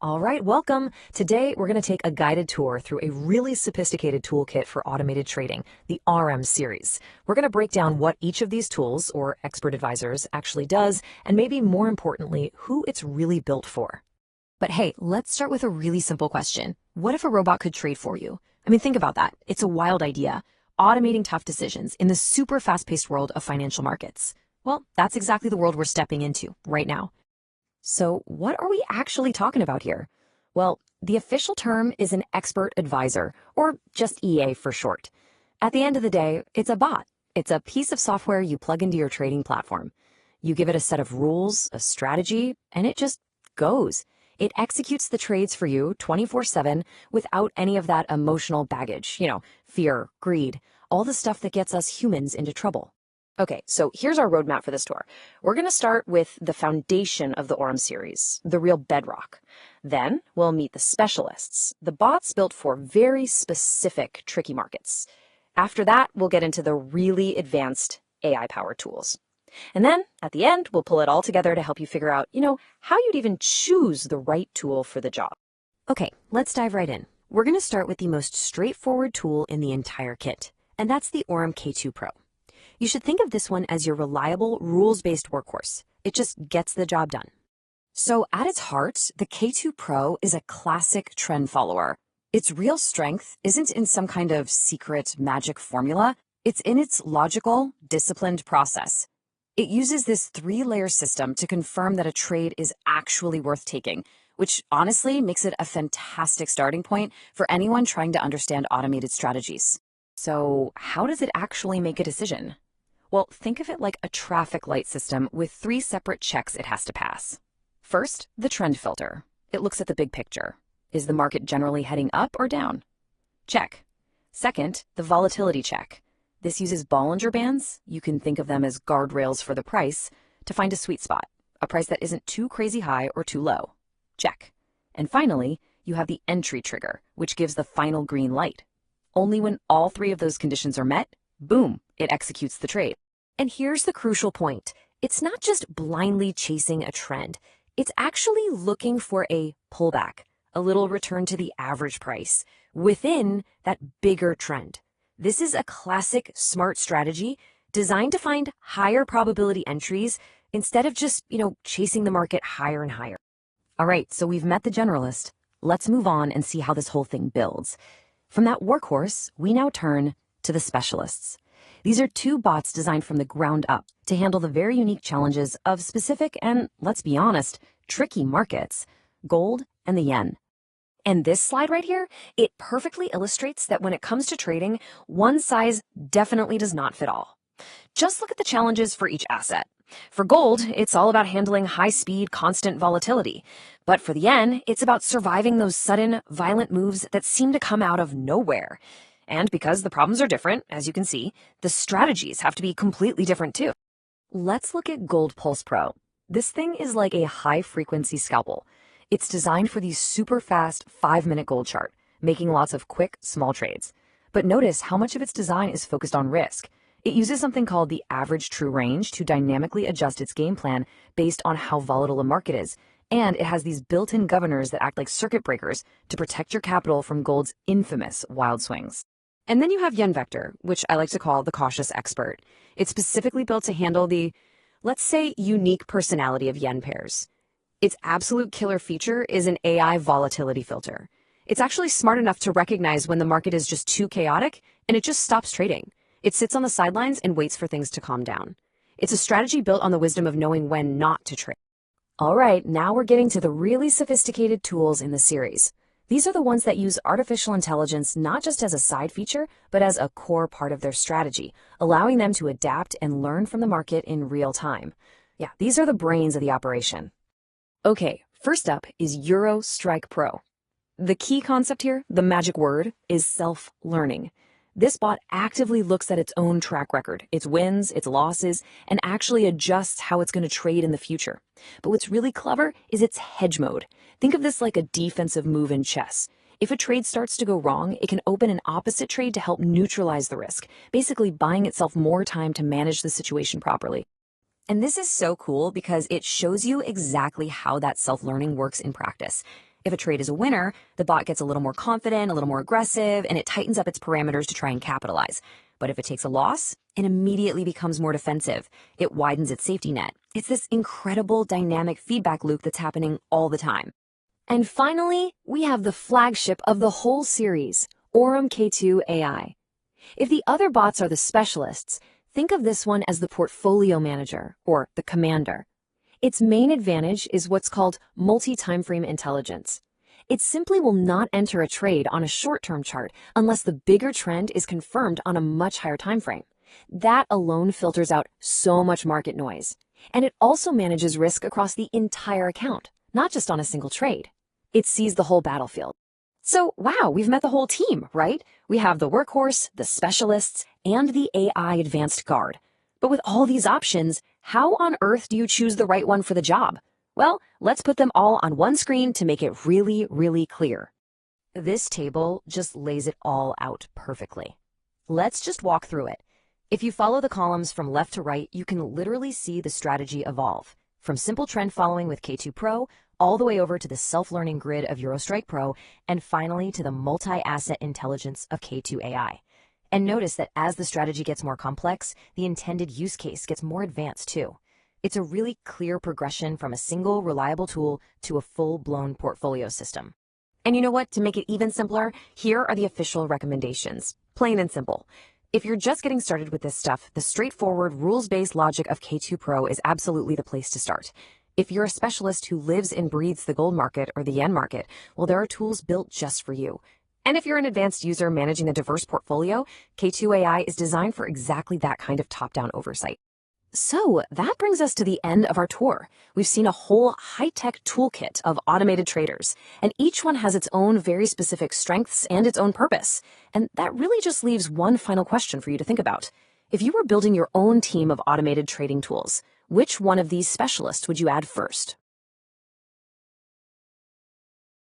All right, welcome. Today, we're going to take a guided tour through a really sophisticated toolkit for automated trading, the Aurum series. We're going to break down what each of these tools, or expert advisors, actually does, and maybe more importantly, who it's really built for. But hey, let's start with a really simple question. What if a robot could trade for you? I mean, think about that. It's a wild idea. Automating tough decisions in the super fast-paced world of financial markets. Well, that's exactly the world we're stepping into right now. So what are we actually talking about here? Well, the official term is an expert advisor, or just EA for short. At the end of the day, it's a bot. It's a piece of software you plug into your trading platform. You give it a set of rules, a strategy, and it just goes. It executes the trades for you 24/7 without any of that emotional baggage, fear, greed, all the stuff that gets us humans into trouble. Okay, so here's our roadmap for this tour. We're going to start with the foundation of the Aurum series, the real bedrock. Then we'll meet the specialists, the bots built for very specific tricky markets. After that, we'll get into the really advanced AI-powered tools. And then at the end, we'll pull it all together to help you figure out, how you'd even choose the right tool for the job. Okay, let's dive right in. We're going to start with the most straightforward tool in the entire kit, and that's the Aurum K2 Pro. You should think of this one as your reliable, rules-based workhorse. It just gets the job done. So at its heart, the K2 Pro is a classic trend follower. Its real strength isn't in some kind of secret magic formula. It's in its logical, disciplined process. It uses this 3-layer system to confirm that a trade is actually worth taking, which honestly makes it a fantastic starting point for anyone trying to understand automated strategies. So how does it actually make a decision? Well, think of it like a traffic light system with 3 separate checks it has to pass. First, the trend filter. It looks at the big picture. Is the market generally heading up or down? Check. Second, the volatility check. This uses Bollinger Bands, you can think of them as guardrails for the price, to find a sweet spot, a price that isn't too crazy high or too low. Check. And finally, you have the entry trigger, which gives the final green light. Only when all 3 of those conditions are met, boom, it executes the trade. And here's the crucial point. It's not just blindly chasing a trend. It's actually looking for a pullback, a little return to the average price within that bigger trend. This is a classic smart strategy designed to find higher probability entries instead of just, chasing the market higher and higher. All right, so we've met the generalist. Let's move on and see how this whole thing builds. From that workhorse, we now turn to the specialists. These are 2 bots designed from the ground up to handle the very unique challenges of specific and, let's be honest, tricky markets, gold and the yen. And this slide right here, it perfectly illustrates that when it comes to trading, one size definitely does not fit all. Just look at the challenges for each asset. For gold, it's all about handling high-speed, constant volatility. But for the yen, it's about surviving those sudden, violent moves that seem to come out of nowhere. And because the problems are different, as you can see, the strategies have to be completely different too. Let's look at Gold Pulse Pro. This thing is like a high-frequency scalpel. It's designed for the super fast 5-minute gold chart, making lots of quick, small trades. But notice how much of its design is focused on risk. It uses something called the average true range to dynamically adjust its game plan based on how volatile a market is. And it has these built-in governors that act like circuit breakers to protect your capital from gold's infamous wild swings. And then you have Yen Vector, which I like to call the cautious expert. It's specifically built to handle the, let's say, unique personality of yen pairs. Its absolute killer feature is an AI volatility filter. It's actually smart enough to recognize when the market is just too chaotic, and it just stops trading. It sits on the sidelines and waits for things to calm down. It's a strategy built on the wisdom of knowing when not to trade. All right, now we're getting to the really sophisticated tools in the series. These are the ones that use artificial intelligence not just as a side feature, but as a core part of their strategy, allowing them to adapt and learn from the market in real time. Yeah, these are the brains of the operation. Okay, first up is Euro Strike Pro. The key concept here, the magic word, is self-learning. This bot actively looks at its own track record, its wins, its losses, and actually adjusts how it's going to trade in the future. But what's really clever is its hedge mode. Think of this like a defensive move in chess. If a trade starts to go wrong, it can open an opposite trade to help neutralize the risk, basically buying itself more time to manage the situation properly. And this is so cool because it shows you exactly how that self-learning works in practice. If a trade is a winner, the bot gets a little more confident, a little more aggressive, and it tightens up its parameters to try and capitalize. But if it takes a loss, it immediately becomes more defensive. It widens its safety net. It's this incredible dynamic feedback loop that's happening all the time. And finally, we have the flagship of the whole series, Aurum K2 AI. If the other bots are the specialists, think of this one as the portfolio manager, or the commander. Its main advantage is what's called multi-timeframe intelligence. It simply will not enter a trade on a short-term chart unless the bigger trend is confirmed on a much higher time frame. That alone filters out so much market noise. And it also manages risk across the entire account, not just on a single trade. It sees the whole battlefield. So, wow, we've met the whole team, right? We have the workhorse, the specialists, and the AI advanced guard. But with all these options, how on earth do you choose the right one for the job? Well, let's put them all on one screen to make it really, really clear. This table just lays it all out perfectly. Let's just walk through it. If you follow the columns from left to right, you can literally see the strategy evolve. From simple trend following with K2 Pro, all the way over to the self-learning grid of Euro Strike Pro, and finally to the multi-asset intelligence of K2 AI. And notice that as the strategy gets more complex, the intended use case gets more advanced too. It's a really clear progression from a single, reliable tool to a full-blown portfolio system. And you know what? To make it even simpler, here are the official recommendations. Plain and simple. If you're just getting started with this stuff, the straightforward, rules-based logic of K2 Pro is absolutely the place to start. If you're a specialist who lives and breathes the gold market or the yen market, well, there are tools built just for you. And if you're an advanced user managing a diverse portfolio, K2 AI is designed for exactly that kind of top-down oversight. So that brings us to the end of our tour. We've seen a whole high-tech toolkit of automated traders, and each one has its own very specific strengths and its own purpose. And that really just leaves one final question for you to think about. If you were building your own team of automated trading tools, which one of these specialists would you add first?